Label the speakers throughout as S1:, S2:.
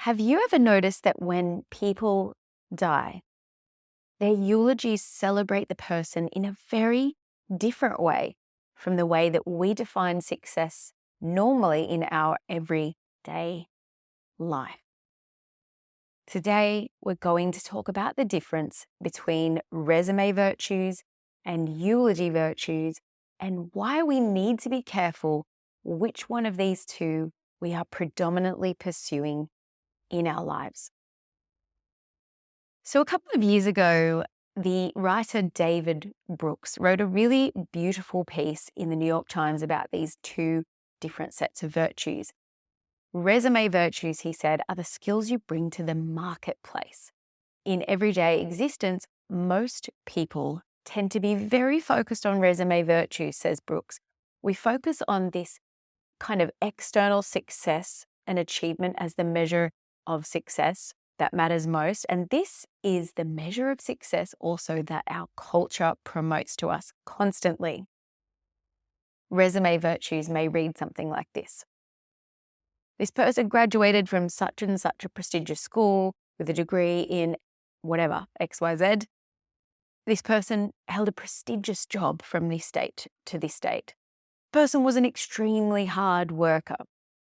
S1: Have you ever noticed that when people die, their eulogies celebrate the person in a very different way from the way that we define success normally in our everyday life? Today, we're going to talk about the difference between resume virtues and eulogy virtues and why we need to be careful which one of these two we are predominantly pursuing in our lives. So, a couple of years ago, the writer David Brooks wrote a really beautiful piece in the New York Times about these two different sets of virtues. Resume virtues, he said, are the skills you bring to the marketplace. In everyday existence, most people tend to be very focused on resume virtues, says Brooks. We focus on this kind of external success and achievement as the measure of success that matters most. And this is the measure of success also that our culture promotes to us constantly. Resume virtues may read something like this. This person graduated from such and such a prestigious school with a degree in whatever, XYZ. This person held a prestigious job from this state to this state. Person was an extremely hard worker,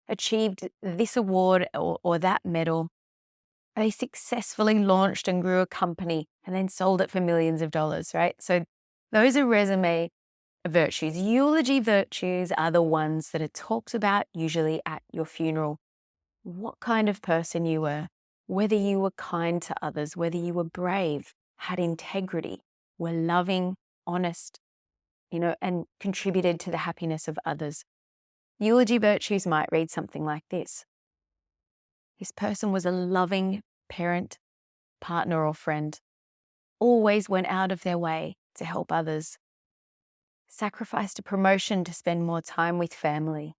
S1: achieved this award or that medal. They successfully launched and grew a company and then sold it for millions of dollars, right? So those are resume virtues. Eulogy virtues are the ones that are talked about usually at your funeral. What kind of person you were, whether you were kind to others, whether you were brave, had integrity, were loving, honest, and contributed to the happiness of others. Eulogy virtues might read something like this. This person was a loving parent, partner, or friend, always went out of their way to help others, sacrificed a promotion to spend more time with family,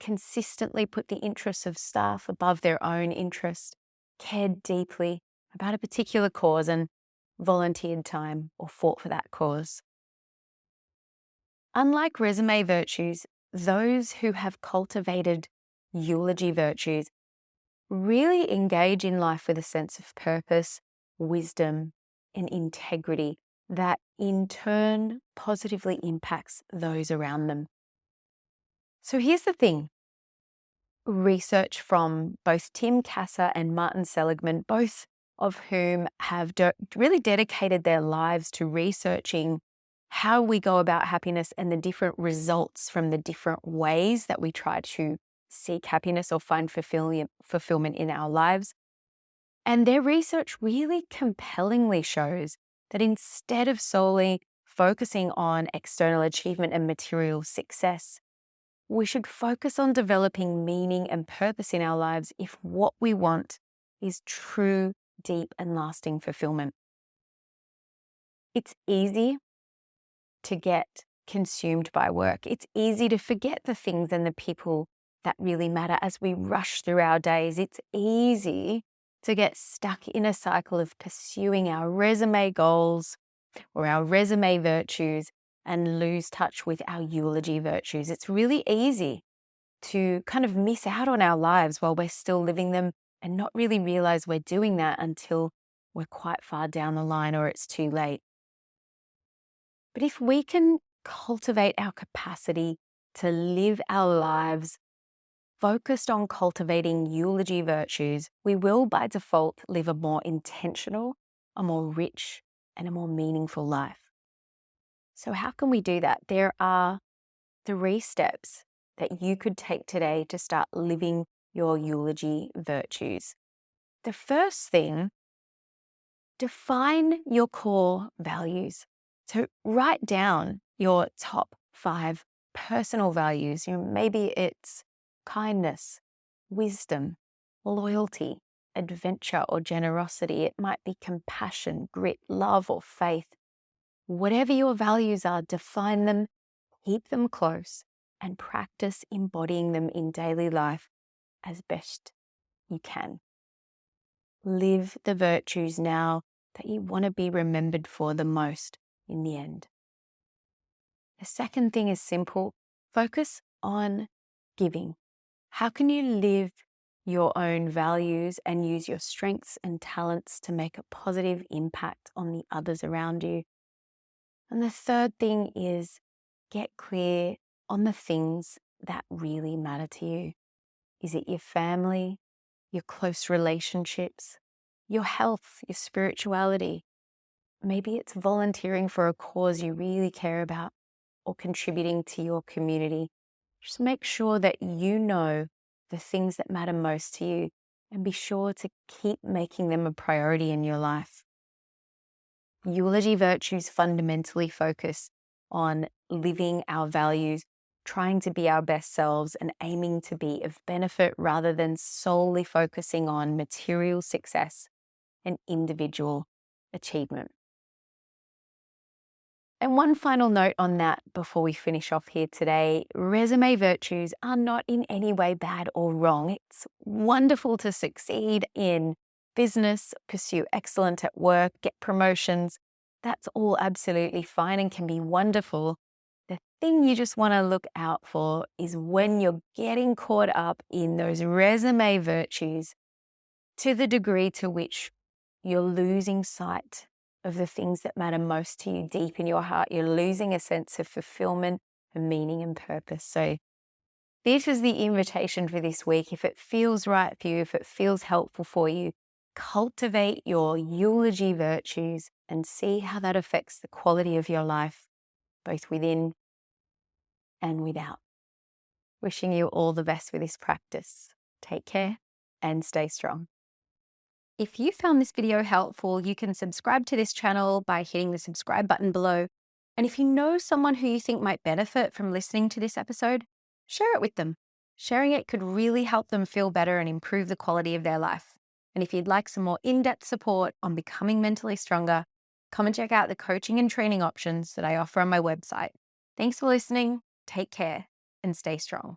S1: consistently put the interests of staff above their own interest, cared deeply about a particular cause and volunteered time or fought for that cause. Unlike resume virtues, those who have cultivated eulogy virtues really engage in life with a sense of purpose, wisdom, and integrity that in turn positively impacts those around them. So here's the thing. Research from both Tim Kasser and Martin Seligman, both of whom have really dedicated their lives to researching how we go about happiness and the different results from the different ways that we try to seek happiness or find fulfillment in our lives. And their research really compellingly shows that instead of solely focusing on external achievement and material success, we should focus on developing meaning and purpose in our lives if what we want is true, deep, and lasting fulfillment. It's easy to get consumed by work. It's easy to forget the things and the people that really matter as we rush through our days. It's easy to get stuck in a cycle of pursuing our resume goals or our resume virtues and lose touch with our eulogy virtues. It's really easy to kind of miss out on our lives while we're still living them and not really realize we're doing that until we're quite far down the line or it's too late. But if we can cultivate our capacity to live our lives focused on cultivating eulogy virtues, we will by default live a more intentional, a more rich, and a more meaningful life. So how can we do that? There are 3 steps that you could take today to start living your eulogy virtues. The first thing, define your core values. So write down your top 5 personal values. Maybe it's kindness, wisdom, loyalty, adventure, or generosity. It might be compassion, grit, love, or faith. Whatever your values are, define them, keep them close, and practice embodying them in daily life as best you can. Live the virtues now that you want to be remembered for the most in the end. The second thing is simple. Focus on giving. How can you live your own values and use your strengths and talents to make a positive impact on the others around you. And the third thing is get clear on the things that really matter to you. Is it your family, your close relationships, your health, your spirituality? Maybe it's volunteering for a cause you really care about or contributing to your community. Just make sure that you know the things that matter most to you and be sure to keep making them a priority in your life. Eulogy virtues fundamentally focus on living our values, trying to be our best selves, and aiming to be of benefit rather than solely focusing on material success and individual achievement. And one final note on that before we finish off here today, resume virtues are not in any way bad or wrong. It's wonderful to succeed in business, pursue excellence at work, get promotions. That's all absolutely fine and can be wonderful. The thing you just want to look out for is when you're getting caught up in those resume virtues to the degree to which you're losing sight of the things that matter most to you deep in your heart. You're losing a sense of fulfillment and meaning and purpose. So this is the invitation for this week. If it feels right for you, if it feels helpful for you, cultivate your eulogy virtues and see how that affects the quality of your life, both within and without. Wishing you all the best with this practice. Take care and stay strong. If you found this video helpful, you can subscribe to this channel by hitting the subscribe button below. And if you know someone who you think might benefit from listening to this episode, share it with them. Sharing it could really help them feel better and improve the quality of their life. And if you'd like some more in-depth support on becoming mentally stronger, come and check out the coaching and training options that I offer on my website. Thanks for listening, take care, and stay strong.